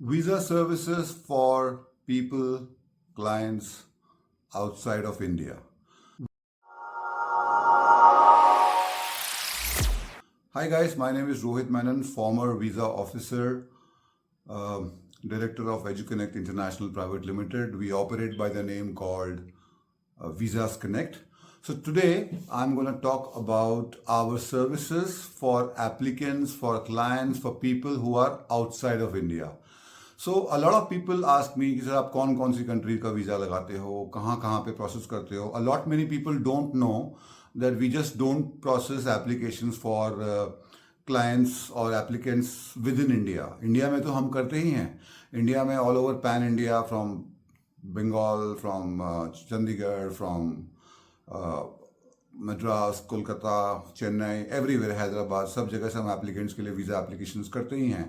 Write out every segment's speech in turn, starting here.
Visa services for people, clients outside of India. Hi guys, my name is Rohit Menon, former visa officer, director of EduConnect International Private Limited. We operate by the name called Visas Connect. So today I'm going to talk about our services for applicants, for clients, for people who are outside of India. So a lot of people ask me कि sir आप कौन कौन सी country का visa लगाते हो, कहाँ कहाँ पे प्रोसेस करते हो. A lot many people don't know that we just don't process applications for clients or applicants within India. India में तो हम करते ही हैं. इंडिया में all over pan India, from Bengal, from Chandigarh, from Madras, Kolkata, Chennai, everywhere, Hyderabad, सब जगह से हम एप्लीकेंट्स के लिए वीज़ा एप्लीकेशंस करते ही हैं.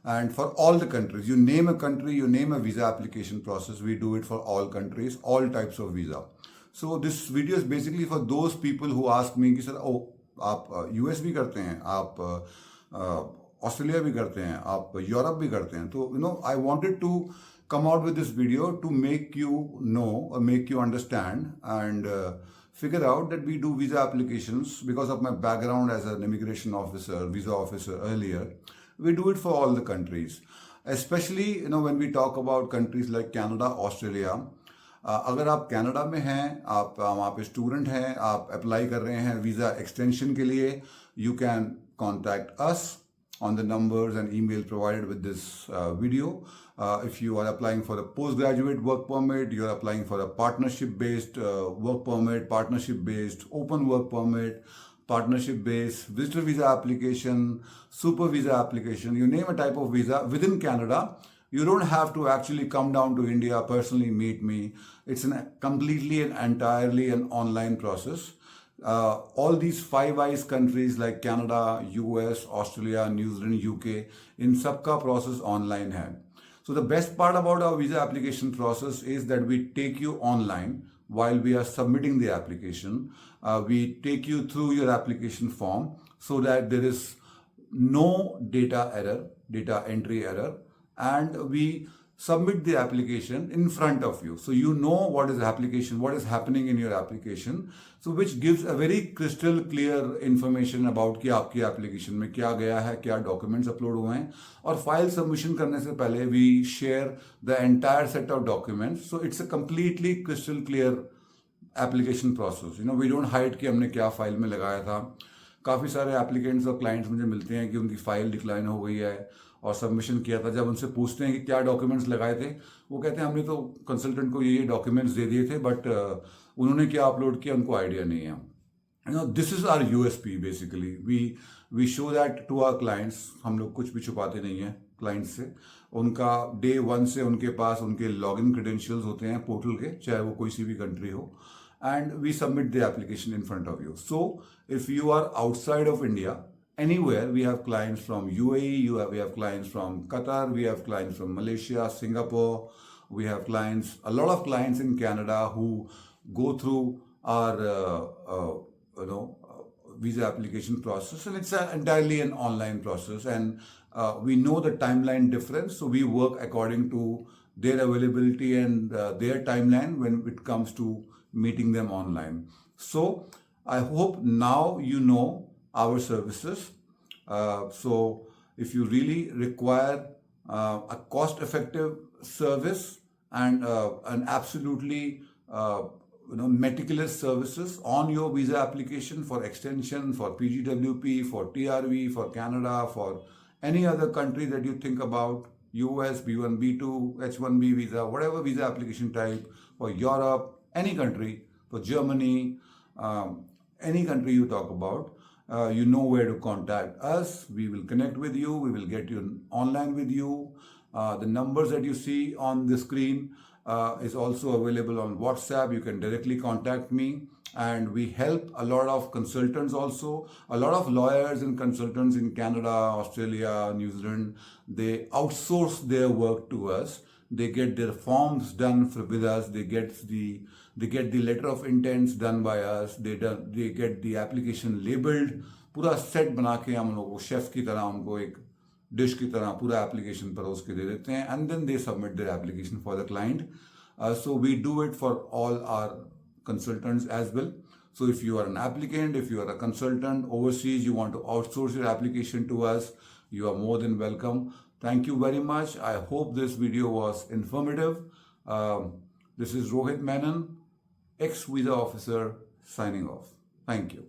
And for all the countries, you name a country, you name a visa application process, we do it for all countries, all types of visa. So this video is basically for those people who ask me कि sir आप US भी करते हैं, आप Australia भी करते हैं, आप यूरोप भी करते हैं. तो I wanted to come out with this video to make you know or make you understand and figure out that we do visa applications because of my background as an immigration officer, visa officer earlier. We do it for all the countries, especially when we talk about countries like Canada, Australia. अगर आप Canada में हैं, आप वहाँ पे student हैं, आप apply कर रहे हैं वीज़ा एक्सटेंशन के लिए, you can contact us on the numbers and email provided with this video. If you are applying for a postgraduate work permit, you are applying for a partnership-based work permit, partnership-based open work permit, partnership-based visitor visa application, super visa application, you name a type of visa within Canada, you don't have to actually come down to India, personally meet me. It's completely and entirely an online process. All these Five Eyes countries like Canada, US, Australia, New Zealand, UK, in सबका process online है. So the best part about our visa application process is that we take you online while we are submitting the application. We take you through your application form so that there is no data error, data entry error, and we submit the application in front of you. So you know what is happening in your application. So which gives a very crystal clear information about कि आपकी application में क्या गया है, क्या documents upload हुए हैं. और file submission करने से पहले we share the entire set of documents. So it's a completely crystal clear application process. We don't hide कि हमने क्या फाइल में लगाया था. काफ़ी सारे एप्लीकेंट्स और क्लाइंट्स मुझे मिलते हैं कि उनकी फ़ाइल डिक्लाइन हो गई है और सबमिशन किया था. जब उनसे पूछते हैं कि क्या डॉक्यूमेंट्स लगाए थे, वो कहते हैं हमने तो कंसल्टेंट को ये डॉक्यूमेंट्स दे दिए थे, बट उन्होंने क्या अपलोड किया उनको आइडिया नहीं है. This is our USP basically. We show that to our clients. हम लोग कुछ भी छुपाते नहीं हैं क्लाइंट्स से. उनका डे वन से उनके पास उनके लॉगिन क्रेडेंशियल्स होते हैं पोर्टल के, चाहे वो कोई सी भी कंट्री हो, and we submit the application in front of you. So if you are outside of India, anywhere, we have clients from UAE, we have clients from Qatar, we have clients from Malaysia, Singapore, we have clients, a lot of clients in Canada who go through our visa application process, and it's entirely an online process, and we know the timeline difference, so we work according to their availability and their timeline when it comes to meeting them online. So I hope now you know our services. So if you really require a cost-effective service and an absolutely meticulous services on your visa application for extension, for PGWP, for TRV, for Canada, for any other country that you think about, US, B1, B2, H1B visa, whatever visa application type, for Europe, any country, for Germany, any country you talk about, you know where to contact us. We will connect with you. We will get you online with you. The numbers that you see on the screen is also available on WhatsApp. You can directly contact me. And we help a lot of consultants also. A lot of lawyers and consultants in Canada, Australia, New Zealand, they outsource their work to us. They get their forms done with us. They get the letter of intents done by us. They get the application labeled. पूरा set बना के हम लोग chef की तरह उनको एक dish की तरह पूरा एप्लीकेशन परोस के दे देते हैं, and then they submit their application for the client. So we do it for all our consultants as well. So if you are an applicant, if you are a consultant overseas, you want to outsource your application to us, you are more than welcome. Thank you very much. I hope this video was informative. This is Rohit Menon, ex-visa officer, signing off. Thank you.